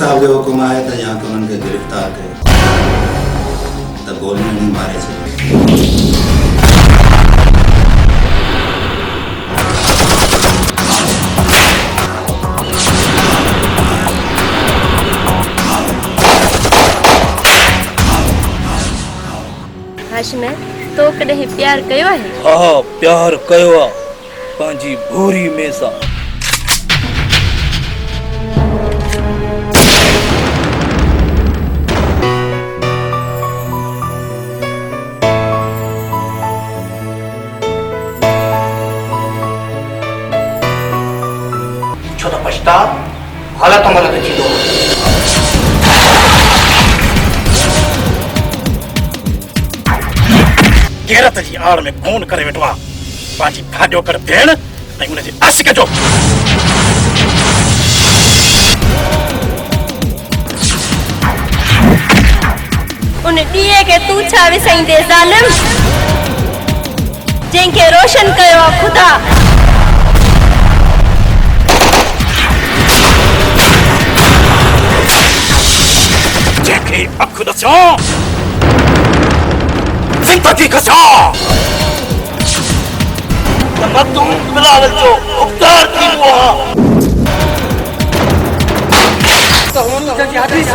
साहब जो हुक्म आए तो यहाँ के उनके गिरफ्तार कयो त गोली नहीं मारे छे हाशिम तो कॾहिं प्यार कयो आहे? हाँ प्यार कयो आहे पंहिंजी भूरी में सां। छो त पछता हालत मलत थींदो गैरत जी आड़ में कौन करे वेठो आहे पंहिंजी भाॼो कर भेण ऐं हुनजे आशिक जो उन ॾींहं खे तूं छा विसाईंदे ज़ालिम जंहिंखे रोशन कयो आहे ख़ुदा। जंहिंखे अखि ॾसियो ज़िंदगी खसा तमद्दुन बिलाल जो मुख्तार थींदो आहे त हुन जी हदीस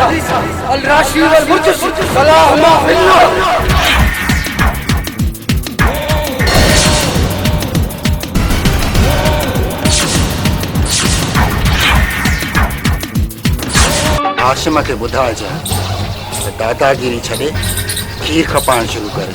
अल राशी वल मुर्तस सलाह मा हिल्ला हाशिम खे ॿुधाइजे त दादागिरी छॾे खीर खपाइण शुरू करे।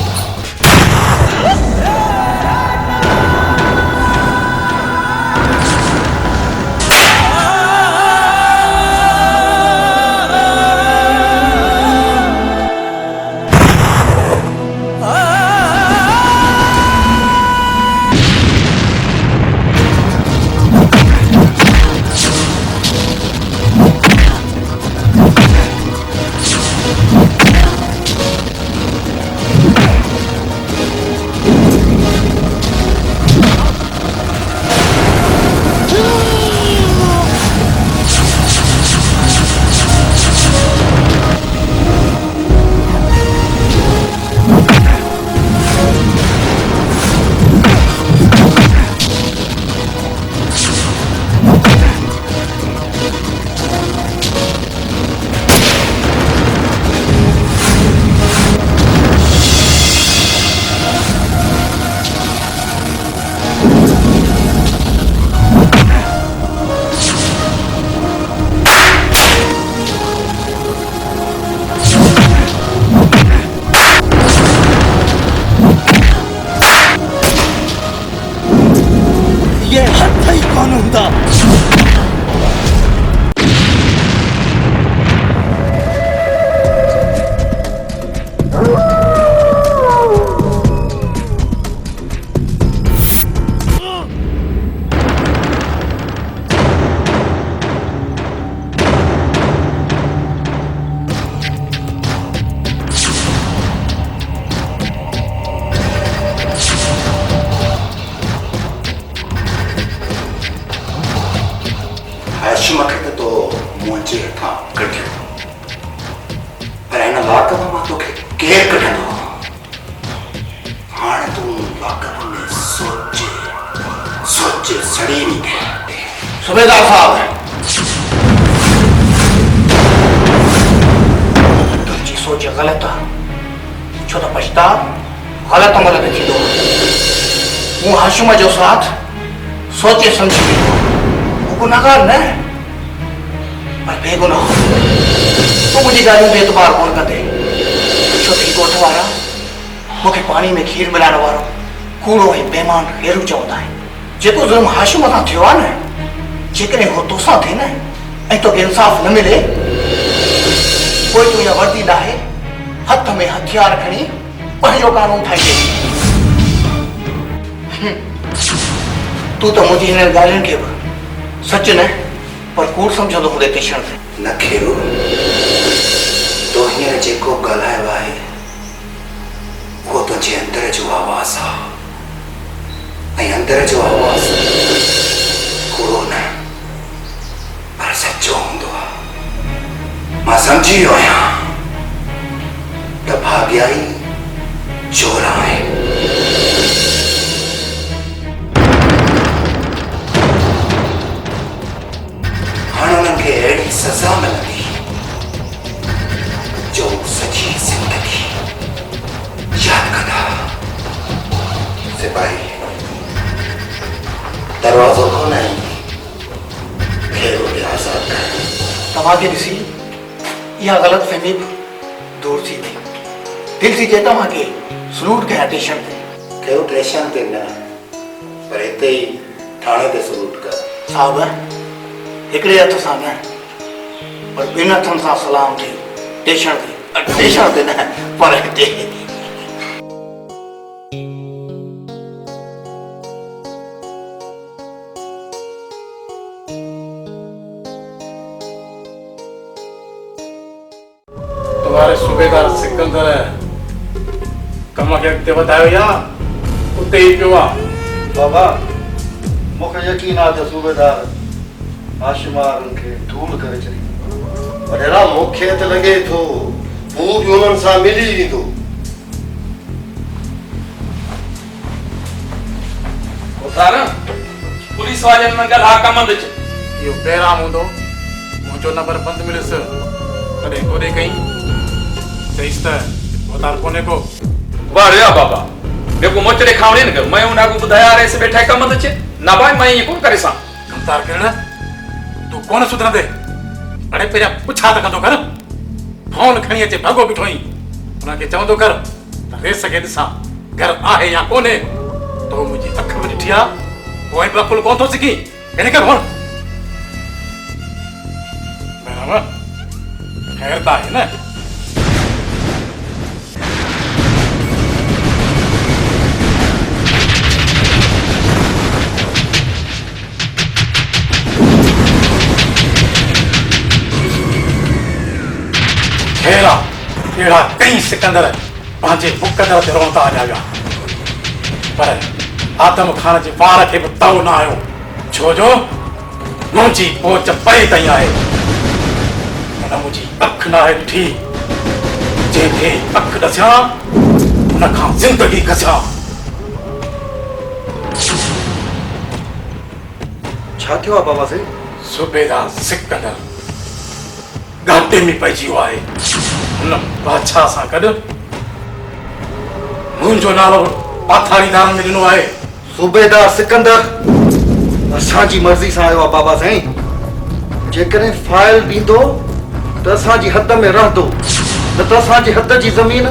सुबेदार साहब तुझी सोच गलत है छो तो पछता हालत मलत थींदो मूं हाशिम जो साथ सोचे समझी वो गुनाहगार न पर बेगुनाह तू मुझी ॻाल्हियूं बेतबार कोन कंदे छो त ॻोठ वारा मूंखे पानी में खीर मिलाइण वारो कूड़ो ऐं बेईमान हेरू चवंदा आहिनि जेको ज़ुल्म हाशिम सां थियो आहे न जेकॾहिं हो तोसां थिए न ऐं तोखे इंसाफ़ न मिले पोइ तूं इहा वर्दी लाहे हथ में हथियार खणी पंहिंजो कानून ठाहींदे तूं त मुंहिंजी हिन ॻाल्हियुनि खे बि सच न पर कूड़ सम्झंदो हूंदे तेषण ते न खेरो तो हींअर जेको ॻाल्हायो आहे उहो तुंहिंजे अंदर जो आवाज़ आहे ऐं अंदर जो आवाज़ कूड़ो न पर सचो हूंदो आहे सम्झी वियो आहियां त भाॻियाई चोर आहे। हाणे उन्हनि खे अहिड़ी सज़ा मिलंदी जो सॼी ज़िंदगी यादि कंदा। सिपाही दरवाज़ो खोलाईं, घेरो ॾे आज़ादु कर। तव्हांखे ॾिसी इहा ग़लतफ़हमी दूर थी वई। दिलि थी चए तव्हांखे सलूट कयां स्टेशन ते। कहिड़ो स्टेशन ते न, पर हिते ई थाणे ते सलूट कर। साहब हिकिड़े हथ सां न, पर ॿिनि हथनि सां सलाम थी स्टेशन ते न, पर हिते। तुम्हारे सूबेदार सिकंदर कम खे अॻिते वधायो या उते ई पियो आहे? बाबा मूंखे यकीन आहे त सूबेदार हाशिमारनि खे धूड़ करे छॾींदो। वॾेरा मूंखे त लॻे थो हू बि उन्हनि सां मिली वेंदो। कोसार पुलिस वारनि में ॻाल्हि कम ॾिज। इहो पहिरां हूंदो मुंहिंजो नंबर बंदि मिलियुसि तॾहिं कोॾे कई चईसि त कोतार कोन्हे को। वाह रे बाबा मेरे को मोचड़े खावणे न कर। मैं उना को बुधाया रे से बैठा कम ॾिज ना भाई मैं ये कोन करे सा। कंतार किरण तूं कोन सुधरंदे। अड़े पहिरियां पुछा त कंदो कर। फोन खणी अचे भॻो बीठो आहीं उनखे चवंदो कर त रेस खे ॾिसां घर आहे या कोन्हे। तो मुंहिंजी अख में ॾिठी आहे पोइ बकुल कोन थो सिखी हिन करे वण बराबरि ख़ैर त आहे न। अहिड़ा कई सिकंदर पंहिंजे मुक़दर ते रोता हलिया पर आदम खान जे वार खे बि तव न आयो छो जो मुंहिंजी पोच परे ताईं आहे। हुन मुंहिंजी अखि न आहे ॾिठी जंहिंखे अखि ॾसियां हुन खां ज़िंदगी कसियां। छा थियो आहे बाबा साईं? सूबेदार सिकंदर घाटे में पइजी वियो आहे। हुन बादशाह सां गॾु मुंहिंजो नालो पाथारीदार में ॾिनो आहे। सूबेदार सिकंदर असांजी मर्ज़ी सां आयो आहे बाबा साईं। जेकॾहिं फाइल ॾींदो त असांजी हद में रहंदो न त असांजे हद जी ज़मीन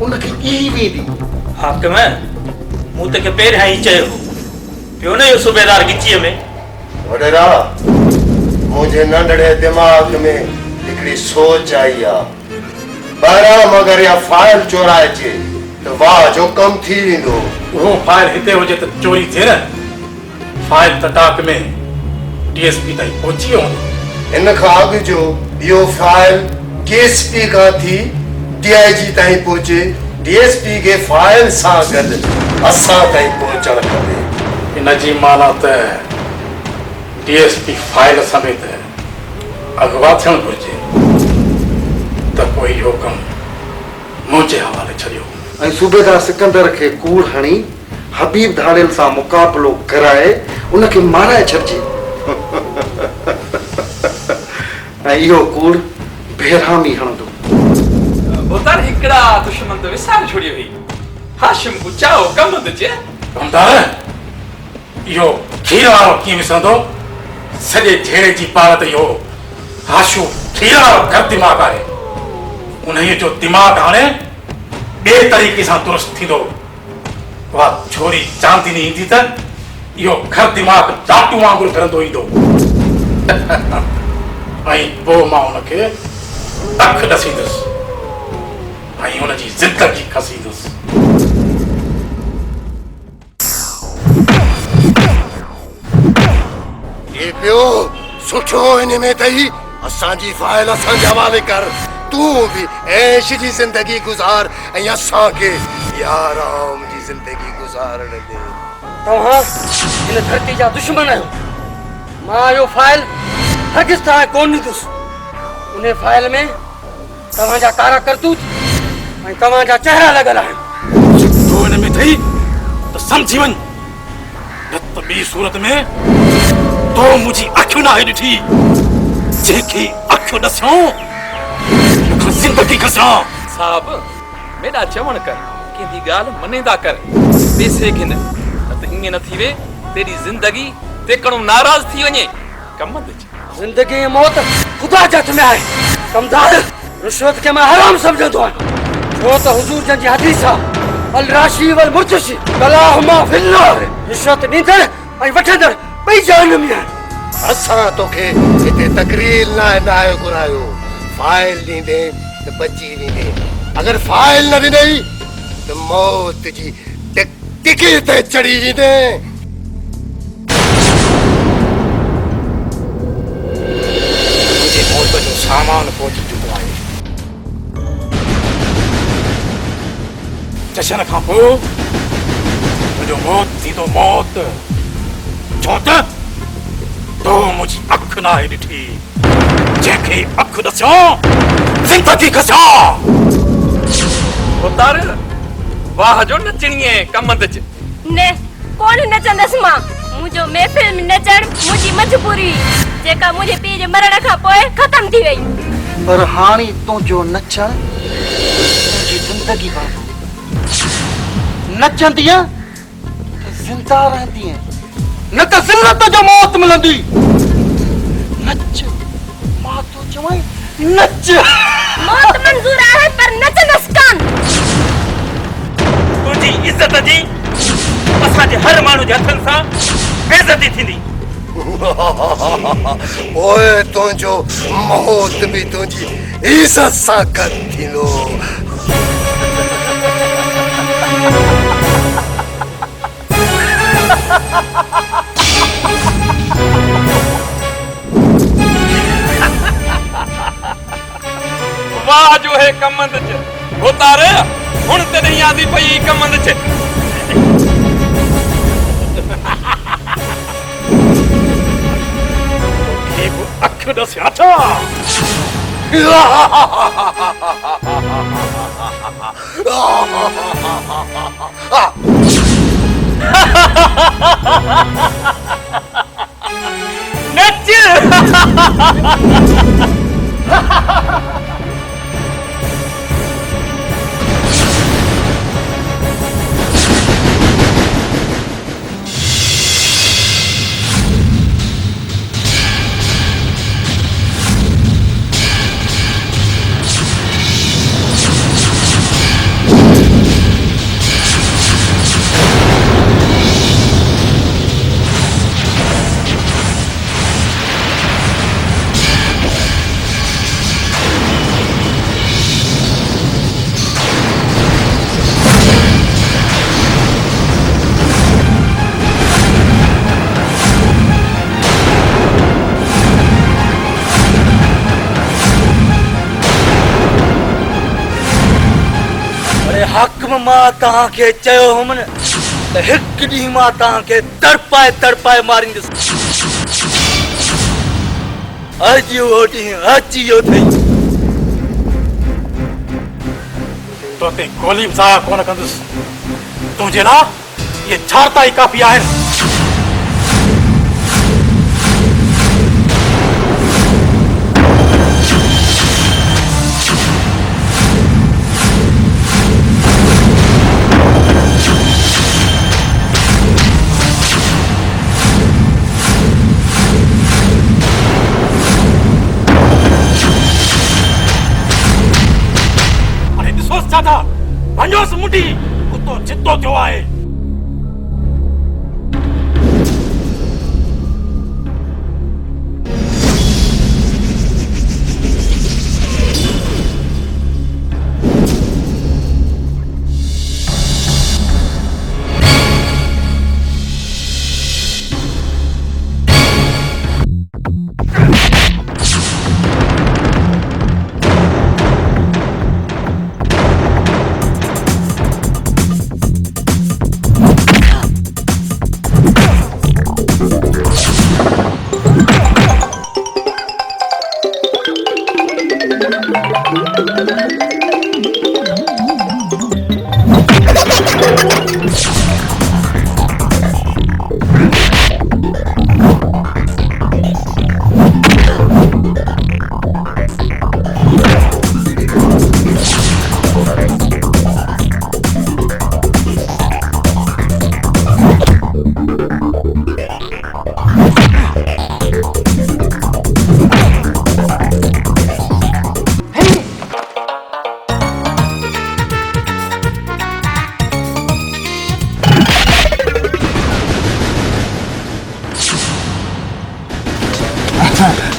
उनखे ई वेंदी। हाकिम मूं तोखे पहिरियां ई चयो पियो न इहो सूबेदार गिचीअ में। वॾेरा मुंहिंजे नंढड़े दिमाग़ में हिकिड़ी सोच आई आहे। ॿाहिरां मगर इहा फाइल चोराइजे त वाह जो कमु थी वेंदो। उहो फाइल हिते हुजे त चोरी थिए न। फाइल त डाक में डीएसपी ताईं पहुची वियो हूंदो। इन खां अॻु जो इहो फाइल केएसपी खां थी डीआईजी ताईं पहुचे डीएसपी खे फाइल सां गॾु असां ताईं पहुचणु खपे। इन जी माना त डीएसपी फाइल समेत अगवा थियणु घुरिजे त पोइ इहो कमु मुंहिंजे हवाले छॾियो। ऐं सूबेदार सिकंदर खे कूड़ हणी हबीब धाड़ियल सां मुक़ाबिलो कराए उनखे माराए छॾिजे। ऐं इहो कूड़ बेरामी हणंदो। बोतार हिकड़ा दुश्मन तो विसार छोड़ी हुई। हाशिम को चाओ कम ॾिजे। कंदार इहो खीर वारो कीअं विसरंदो? सॼे झेड़े जी पार ते इहो हाशू खीर वारो घर दिमाग़ आहे। उन्हीअ जो दिमाग़ हाणे ॿिए तरीक़े सां दुरुस्त थींदो। उहा छोरी चांदनी ईंदी त इहो घर दिमाग़ टाटू वांगुरु फिरंदो ईंदो। ऐं पोइ मां हुनखे अखि ॾसींदुसि ऐं हुनजी ज़िंदगी खसींदुसि। ये पियो सुठो हिन में तई असांजी फाइल असांजे हवाले कर। तूं बि ऐश जी ज़िंदगी गुज़ार ऐं असांखे आराम जी ज़िंदगी गुज़ारण दे। तव्हां हिन धरती जा दुश्मन आहियो। मां इहो फाइल हरगिज़ तव्हां कोन ॾींदुसि। उन फाइल में तव्हांजा कारा करतूत ऐं तव्हांजा चेहरा लॻल आहिनि तो हिन में थई त सम्झी वञ न त ॿी सूरत में तो मुंहिंजी अखियूं न आहे ॾिठी जंहिंखे अखियूं ॾसियो ज़िंदगी खसां साहब मेरा चवण कर कंहिंजी ॻाल्हि मञींदा कर पैसे खे न त हीअं न थी वे तेरी ज़िंदगी तेकड़ो नाराज़ थी वञे कम ते ज़िंदगी ऐं मौत ख़ुदा जे हथ में आहे कमदार रिश्वत खे मां हराम सम्झंदो आहियां छो त हुज़ूर जन जी हदीस आहे अल राशी वल मुर्तशी कलाहुमा फिन्नार रिश्वत ॾींदड़ ऐं वठंदड़ ॿई जहन्नम में आहिनि असां तोखे हिते तकरीर न आयो घुरायो फाइल ॾींदे त बची वेंदे अगरि फाइल न ॾिनई त मौत जी टिकी ते चढ़ी वेंदे मुंहिंजे मौत जो सामान पहुची चुको आहे जशन खां पोइ मुंहिंजो मौत थींदो मौत छो त तो मुंहिंजी अखि न आहे ॾिठी जंहिंखे अखि ॾसियो ज़िंदगी खसां उतार वाह जो नचणीअ कम ते न कोन नचंदसि मां मुंहिंजो महफ़िल में नचण मुंहिंजी मजबूरी जेका मुंहिंजे पीउ जे मरण खां पोइ ख़तम थी वई पर हाणे तुंहिंजो नचण तुंहिंजी ज़िंदगी बणियो नचंदीअ त ज़िंदा रहंदीअ न त ज़िल्लत जो मौत मिलंदी नच मां तो चवां नच मौत मंज़ूर आहे पर नचंदसि कान तुंहिंजी इज़त जी असांजे हर माण्हू जे हथनि सां बेइज़ती थींदी ओए तुंहिंजो मौत बि तुंहिंजी इज़त सां गॾु थींदो वाह जो है कमंद च उतार हुन ते नहीं आदी पई कमंद च अखि ॾसिया छा नच हाकिम मां तव्हांखे चयो हुउमि न त हिकु ॾींहुं मां तव्हांखे तड़पाए मारींदुसि अॼु उहो ॾींहुं अची वियो अथई तो ते गोली ज़ाया कोन कंदुसि तुंहिंजे लाइ इहे छाता ई काफ़ी आहिनि वञोसि मुंडी कुतो चितो थियो आहे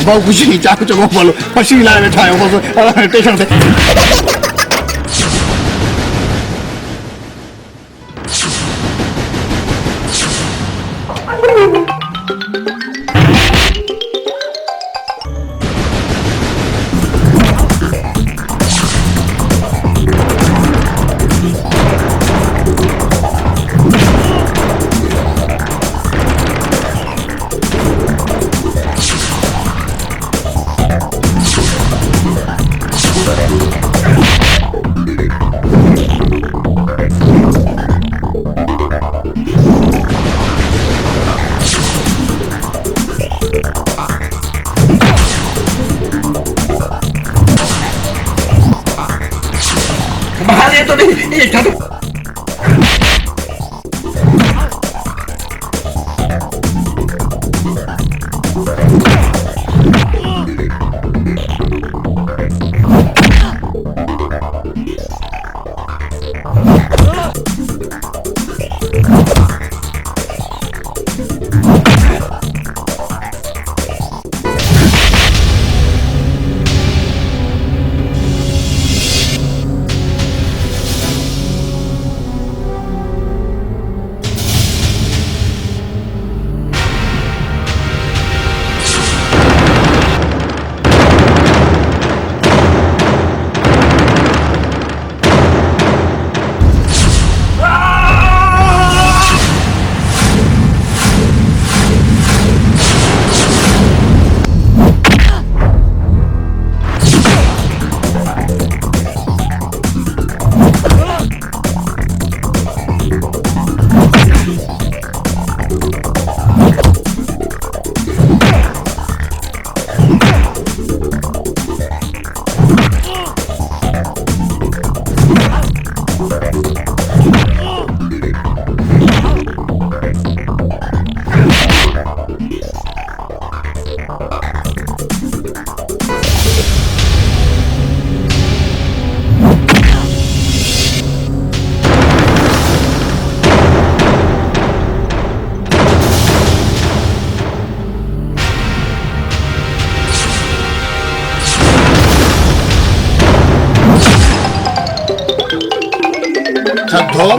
बहुत खुशी चाकू चको बोलो पसी लाए बैठा है बस स्टेशन से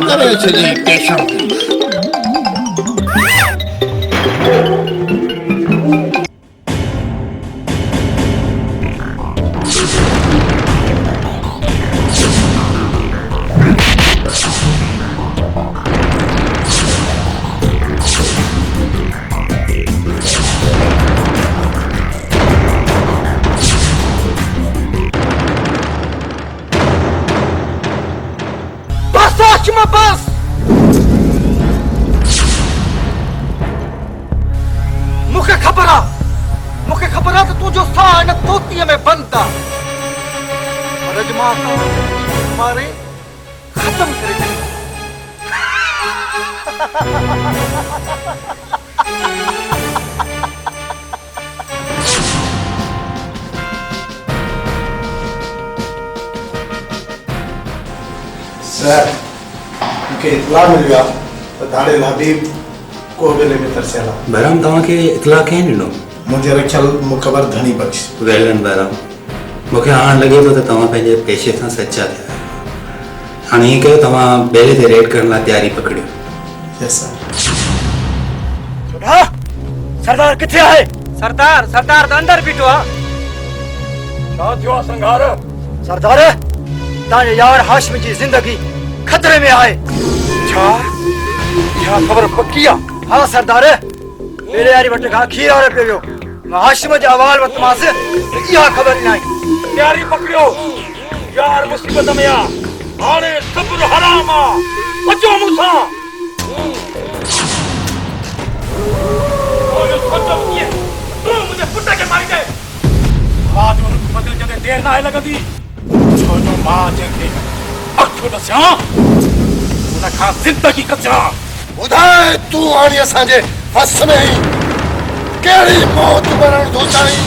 करे छे स्टेशन सर मूंखे इतला मिल गया तो दाड़े हबीब को बेले में तरसेला बहराम तव्हां खे इतला कंहिं ॾिनो मुंहिंजे रखियल मुख़बर धनी बख़्श वेलन बहराम मूंखे हाणे लॻे थो त तव्हां पंहिंजे पेशे सां सचा थिया आहियो हाणे हीअं कयो तव्हां ॿेड़े ते रेड करण लाइ तयारी पकड़ियो यस सर सरदार किथे आहे सरदार सरदार त अंदर बीठो आहे छा थियो आहे संघार सरदार तव्हांजे यार हाशिम जी ज़िंदगी खतरे में आहे छा इहा ख़बर पक्की आहे हाँ सरदार मेरे यारी वटि खां खीर वारे पियो वियो मां हाशिम जे अहवाल वरितोमांसि इहा ख़बर ॾिनाई तयारी पकड़ियो यार मुसीबत में आहे हाणे सब्र हराम आहे अचो मूंसां मुंहिंजे पुट खे मारी दे आज उन बदल जॾहिं देरि न आहे लॻंदी छो जो मां जंहिंखे अखि ॾसियां उन खां ज़िंदगी कसियां ॿुधाए तूं हाणे असांजे फस में केड़ी मौत मरण थो चाहीं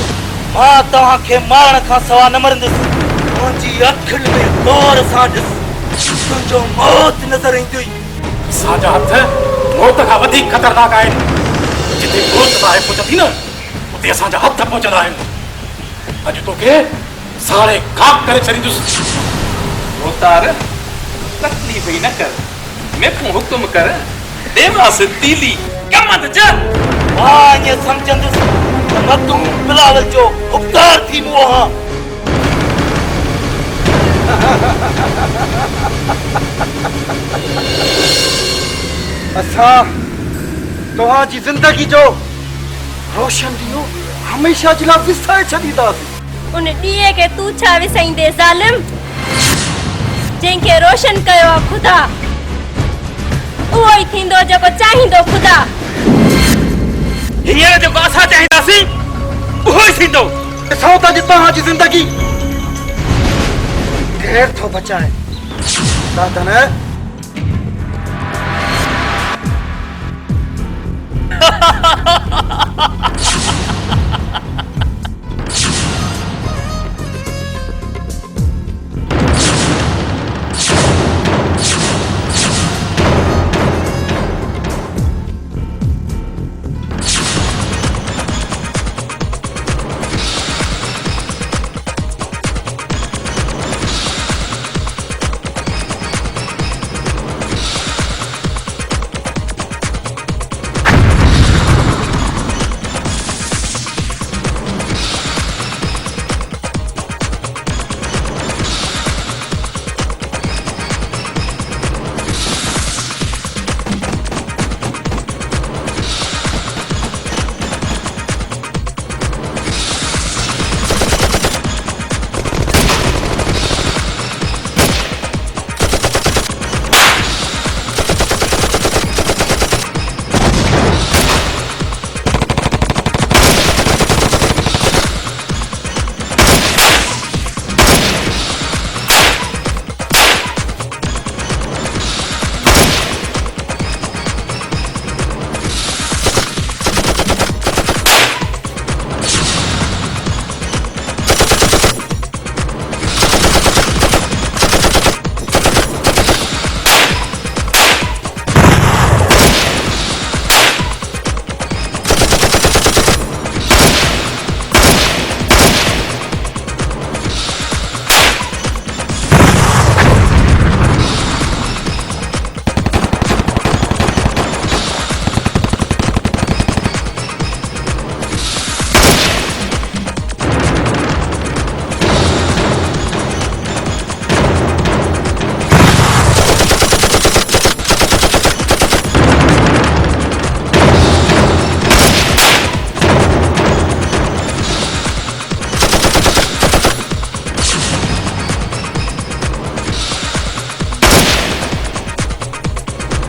मां तव्हांखे मारण खां सवा न मरंदुसि मुंहिंजी अखियुनि में गौर सां ॾिस तुंहिंजो मौत नज़र ईंदी असांजा हथ मौत खां वधीक ख़तरनाक आहिनि जिते मौत आहे पहुचंदी न उते असांजा हथ पहुचंदा आहिनि अॼु तोखे साड़े खाक करे छॾींदुसि मोतार तकलीफ़ ही न कर मेखूं हुकुम कर देवास तीली कमत जा मां ईअं सम्झंदुसि त मां तूं बिलावल जो हुकदार थी मूं आहां असां तव्हांजी ज़िंदगी जो रोशन ॾींहुं हमेशह जे लाइ विसाए छॾींदासीं उन ॾींहं खे तूं छा विसाईंदे ज़ालिम जंहिंखे रोशन कयो आहे ख़ुदा उहो ई थींदो जेको चाहींदो ख़ुदा हींअर जेको असां चाहींदासीं उहो ई थींदो ॾिसो था जे तव्हांजी ज़िंदगी केरु थो बचाए दादन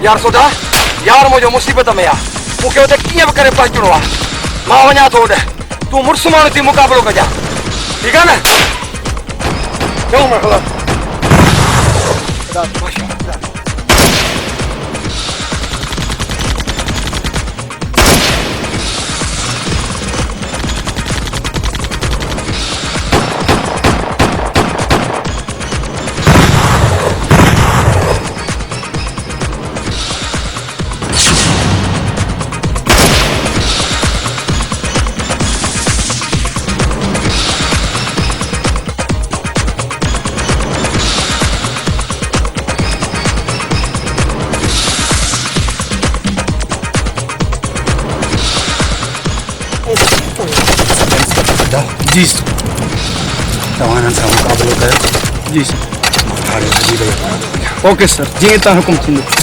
यार सोदा यार मुझे मुसीबत में आ मुखे उते कीअं बि करे पहुचणो आहे मां वञा थो ओॾे तूं मुड़ुस माण्हू थी मुक़ाबिलो कजां ठीकु आहे न चङो मरहबा जी तव्हां हिननि सां मुक़ाबिलो कयो जी ओके सर जीअं तव्हां हुकुम थींदो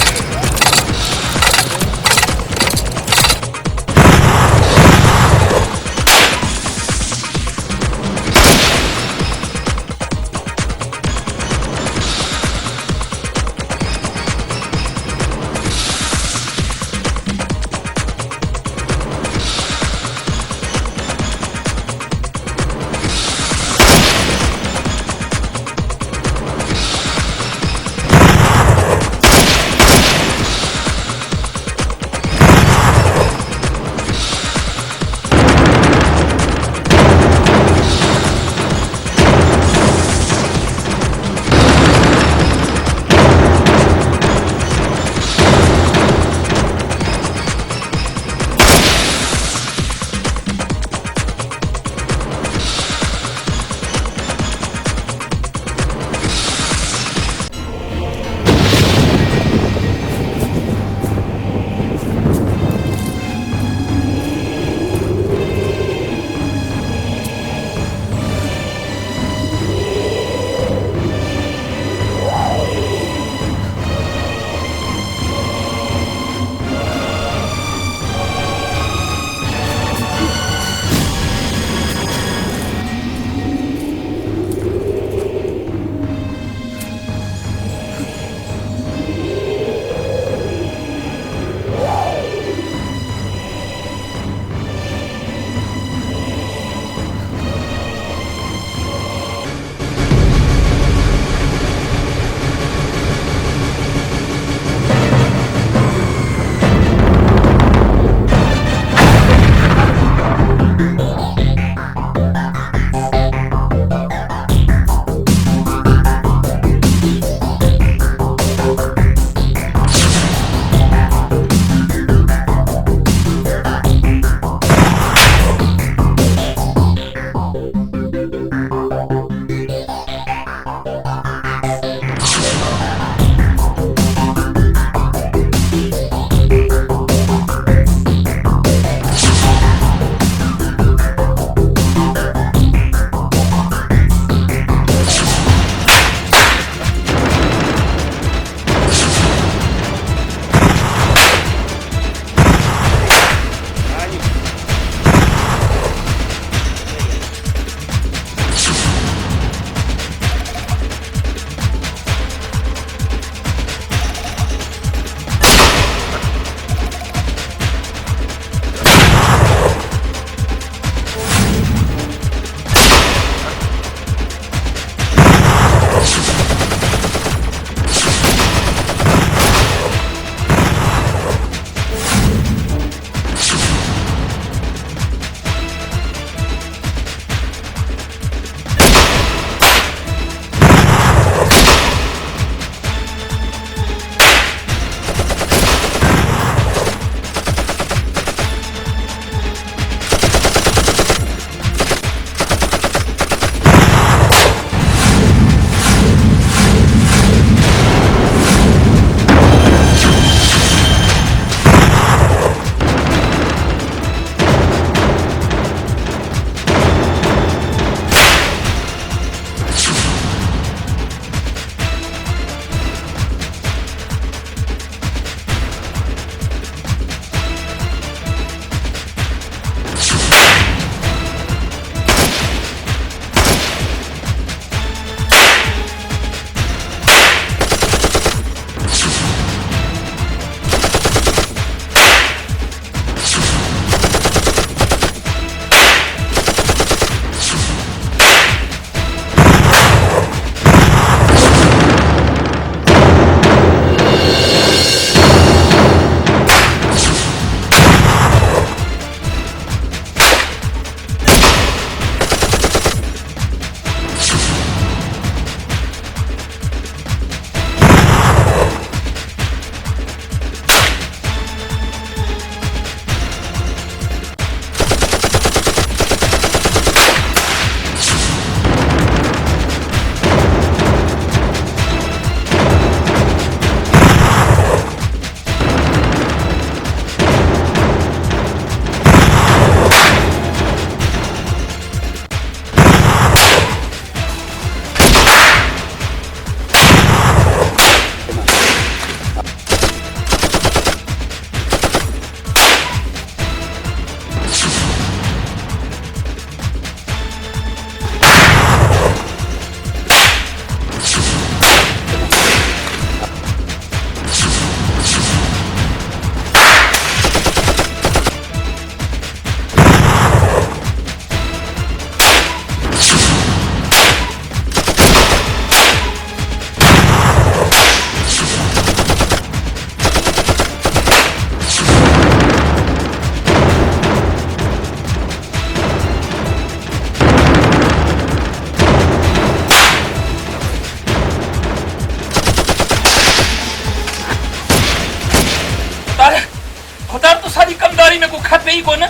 ई कोन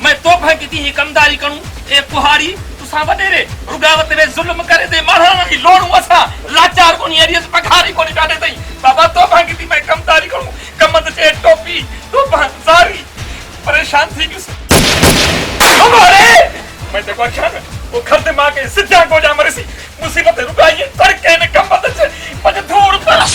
मैं तोफा की थी कमदारी करूं ए कुहारी तुसा वडेरे रुगावत में जुल्म करे दे मारना की लोणू असा लाचार कोनी एरियस पखारी कोनी काटे तई बाबा तोफा की थी मैं कमदारी करूं कमत से टोपी तोफा सारी परेशान थी किस हमारे मैं देखो अच्छा वो खरते मां के सिद्धा को जा मरसी मुसीबत रुकाइए तड़के ने कमत से मजे धूड़ पर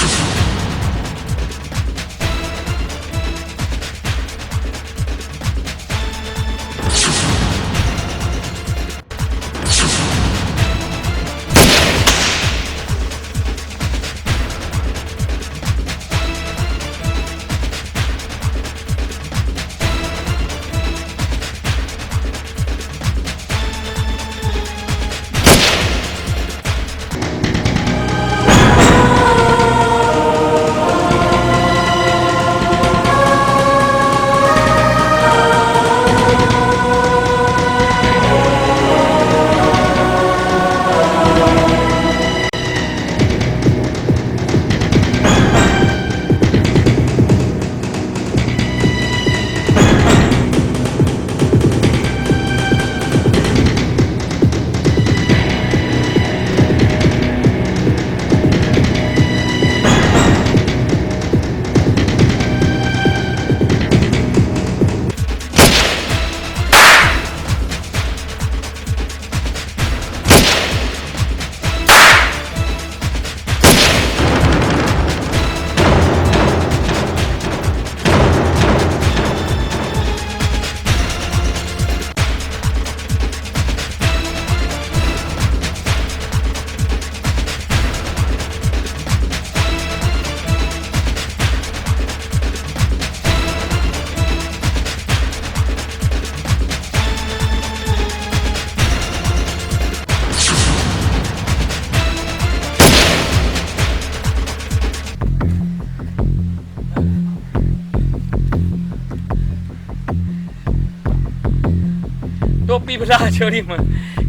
टोपी बला छोड़ी म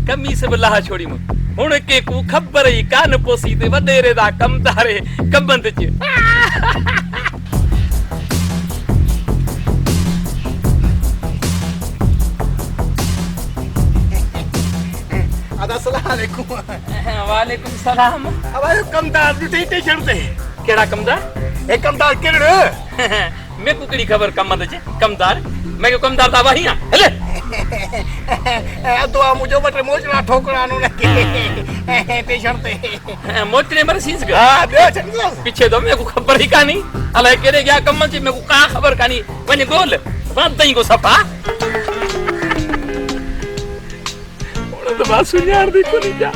कमीस बला छोड़ी म हुन के को खबर ही कान पोसी ते वडेरे दा कमदारे कबंद च अस्सलाम वालेकुम वालेकुम सलाम अब कमदार ड्यूटी स्टेशन ते केड़ा कमदार ए कमदार केड़े मैं को केड़ी खबर कमंद च कमदार मैं को कमदार दा वही आ हेले दुआ मुझे बटे मोचना ठोकरा नु के स्टेशन ते मोचने मर सीस ग हां दे चल पीछे दो मैं को खबर ही कानी अले केड़े गया कम च मैं को का खबर कानी वने बोल बात तई को सफा तो बात सुनियार देखो नहीं जा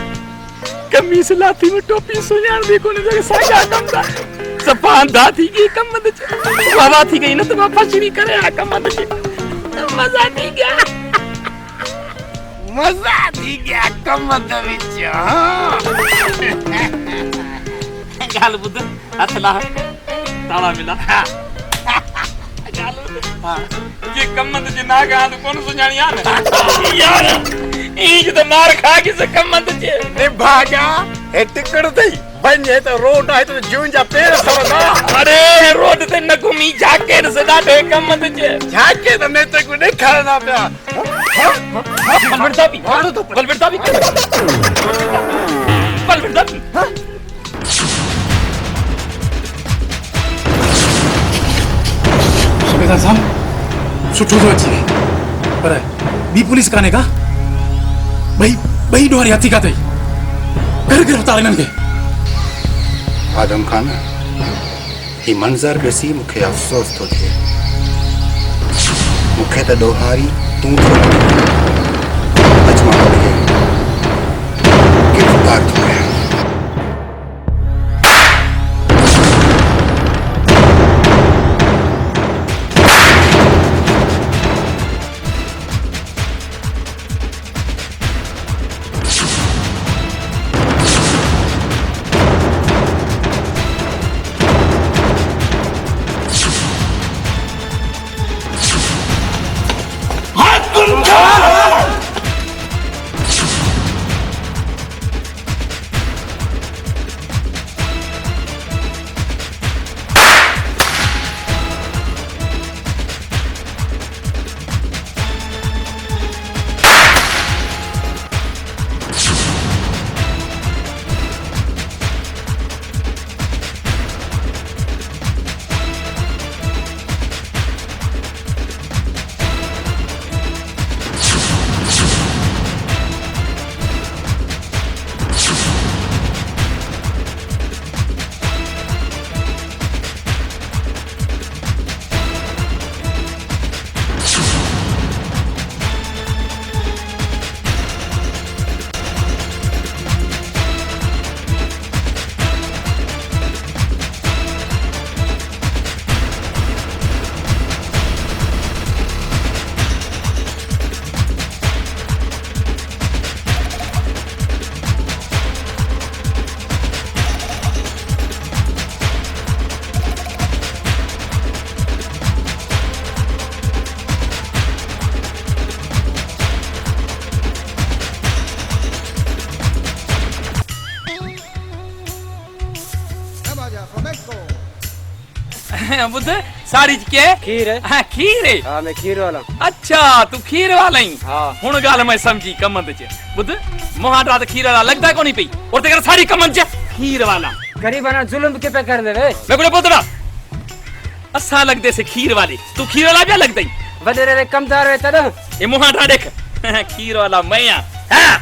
कमीज लाती में टोपी सुनियार देखो नहीं जा सागा कमदा सफान दाती की कमद बाबा थी गई ना तो वापस नहीं करे आ कमद मजा नहीं गया कमद विच गाल बुद अथला ताला मिला गाल ये कमद जे ना गा तो कौन सुनियानी यार ईज तो मार खा के से कमंद जे ने भागा ए टिकड़ दई बने तो रोड है तो जूंजा पेड़ समझा अरे रोड ते न घूमी जाके से डाटे कमंद जे जाके तो ने तो को नहीं खाना पे बलबड़ता भी मारो तो बलबड़ता भी बलबड़ता भी सुबेदार साहब सुठो तो अची पर बी पुलिस काने का भाई डोरी हाथी का तई घर गिरफ्तार इनन के आदम खान ही मंजर ॾिसी मूंखे अफ़सोस थो थिए मूंखे त ॾोहारी तूं थो अॼु मां तोखे गिरफ़्तार थो कयां तुम बुध साड़ी के खीर है। हां खीर है। हां मैं खीर वाला। अच्छा तू खीर वाला ही। हां हुन गाल मैं समझी कमंद चे बुध मोहाडा त खीर वाला लगदा कोनी पई और तेरा साड़ी कमंद चे खीर वाला गरीबाना जुल्म के पे कर दे रे। मैं कोने बोतरा असा लगदे से खीर वाले तू खीर वाला क्या लगदा ही वडेरे रे कमदार है तदा ये मोहाडा देख खीर वाला मैं हां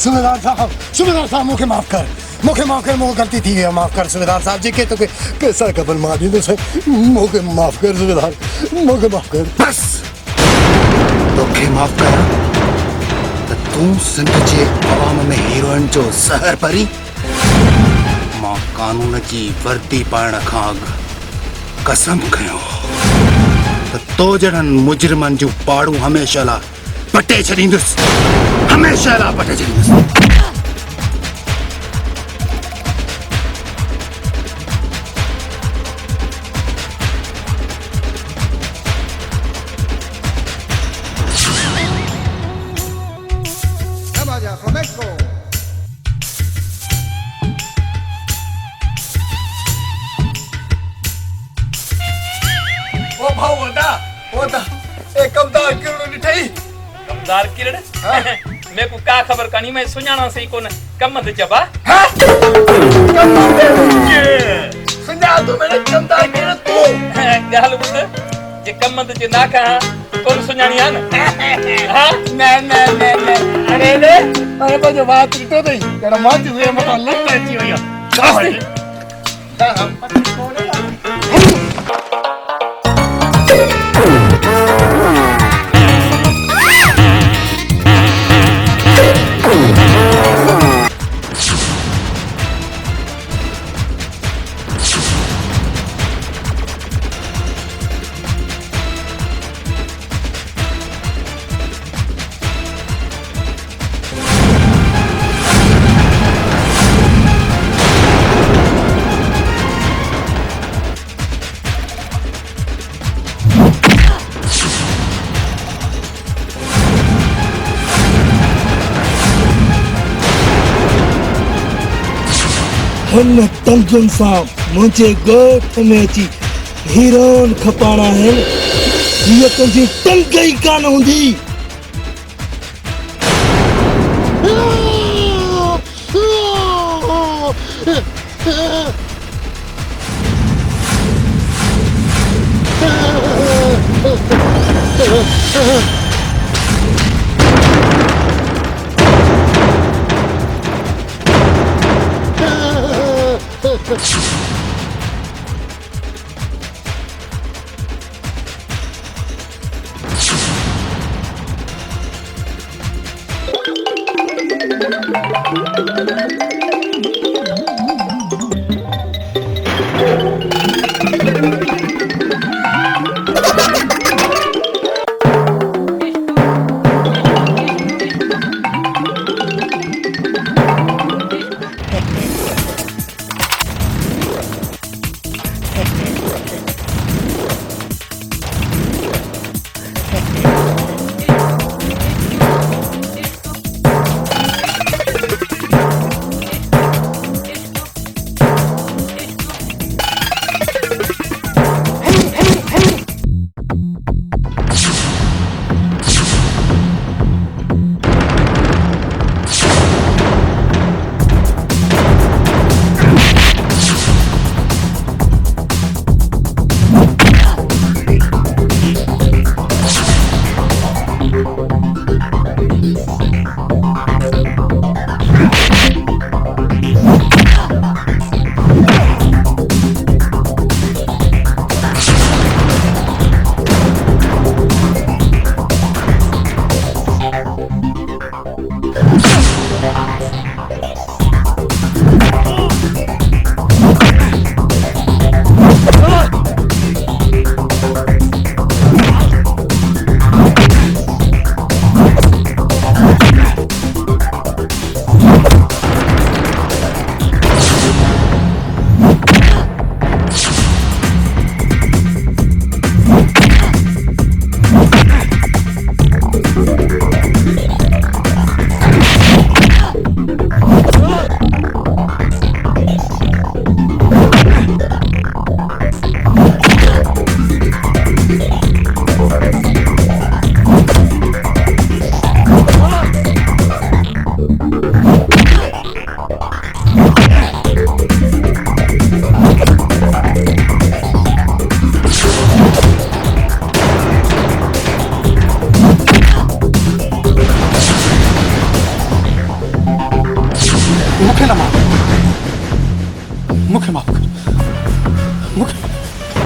सूबेदार साहब मुझे माफ कर मुझे गलती थी है माफ कर सूबेदार साहब जी के तो कैसा कबल मार दी तो मुझे माफ कर सूबेदार मुझे माफ कर बस तोखे माफ कर तो तू सिंध जे अवाम में हीरोइन जो ज़हर परी मां कानून की वर्दी पाइण खां अॻु कसम खयो तो जड़न मुजरिमन जो पाड़ू हमेशा ला पटे छड़ींदुसि हमेशा ला पटे छड़ींदुसि कमदार किरण मैं को का खबर कानी मैं सुनाना सही कोन कमद जबा सुना तू मेरे कमदार किरण तू गाल बुद जे कमद जे ना का कोन सुनानी है ना हां ना अरे बजो बात तो दई तेरा मां जी मत लगता है जी भैया का हम हिन तंजुन सां मुंहिंजे ॻोठ में अची हीरोन खपाणा आहिनि हीअ तुंहिंजी टंग ई कान हूंदी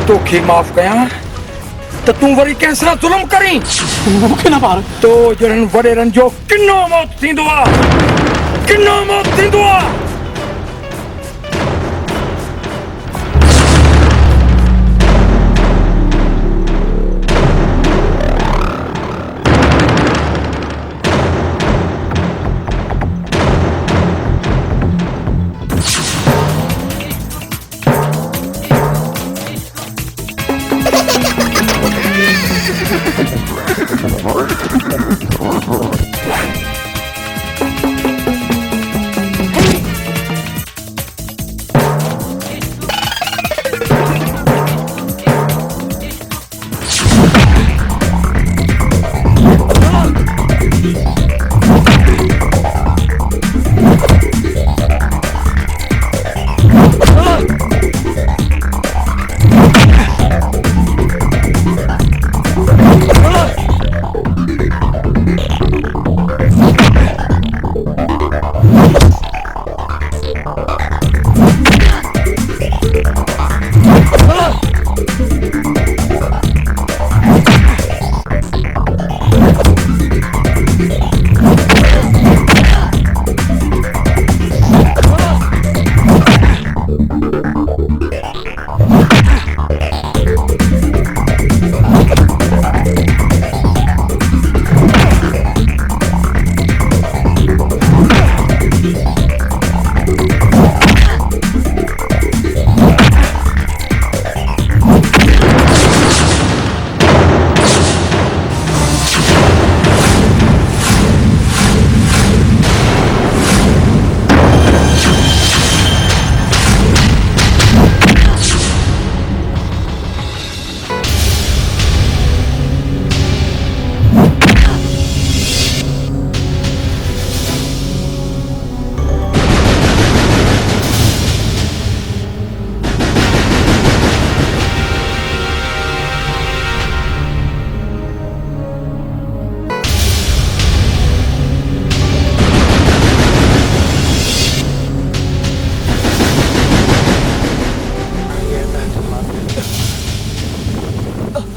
तोखे माफ़ कयां त तूं वरी कंहिंसां ज़ुल्म करीं मूंखे न मार तो जड़नि वॾेरनि जो किनो मौत थींदो आहे किनो मौत थींदो आहे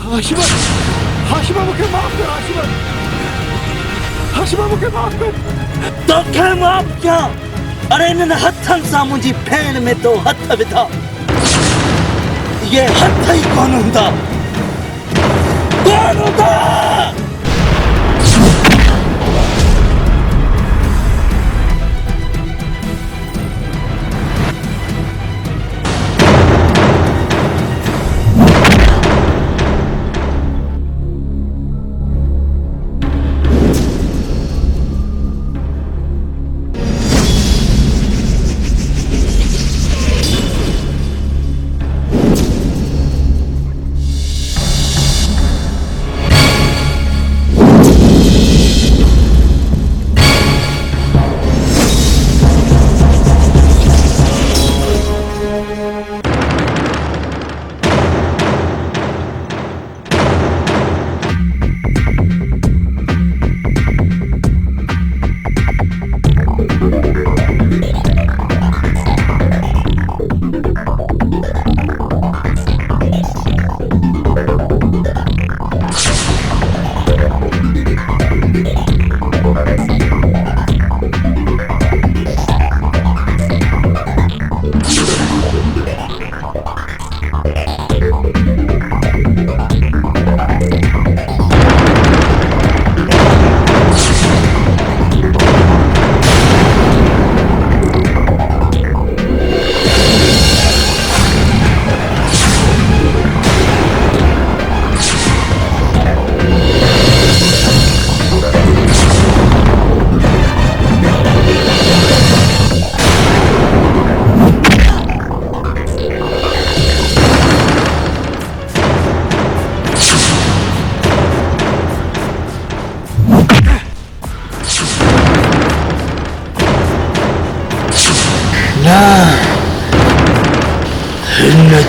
हाशिमा हाशिमा मूंखे माफ़ कर हाशिमा हाशिमा मूंखे माफ़ कर तोखे माफ़ कयां अरे इन्हनि हथनि सां मुंहिंजी भेण में तो हथ विधा ये हथ ही कोन हूंदा कोन हूंदा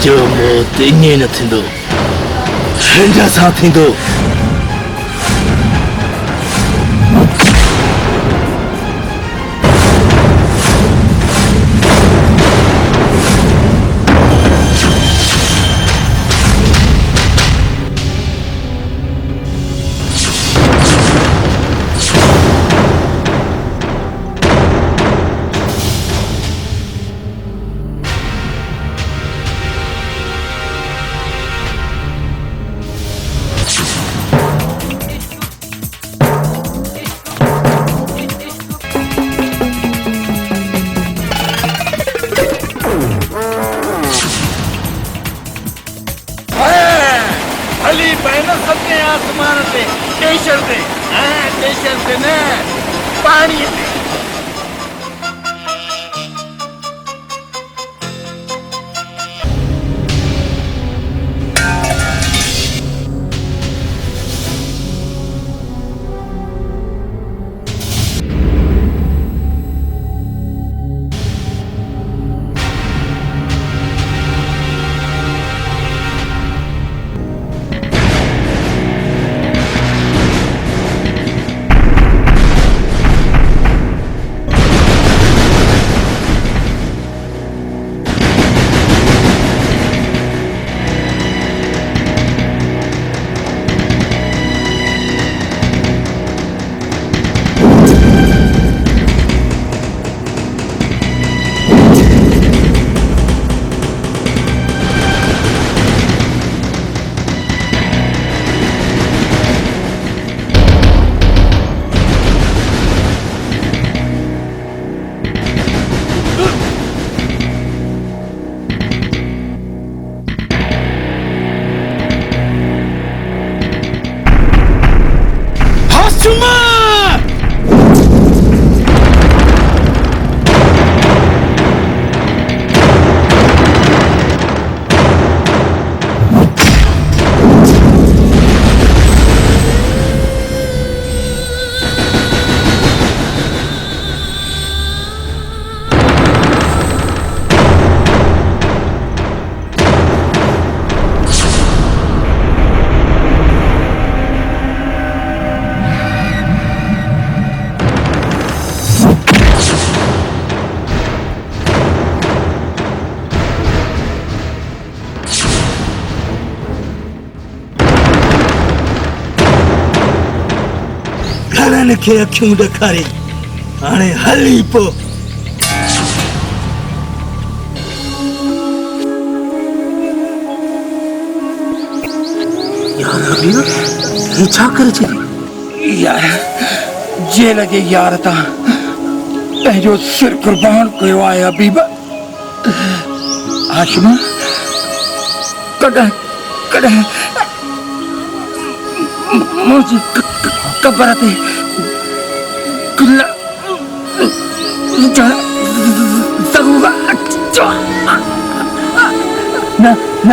जो मौत इन्हें न थींदो हिन सां थींदो हली पए सते आसमान ते स्टेशन ते स्टेशन ते न पानी ते खे अखियूं ॾेखारे हाणे हली पो यार हबीब ये छा करे छॾी यार जेल जे यार तां पंहिंजो सिर कुर्बान कयो आहे हबीब हाशिम कॾहिं कॾहिं मुंहिंजी कबर ते ना ना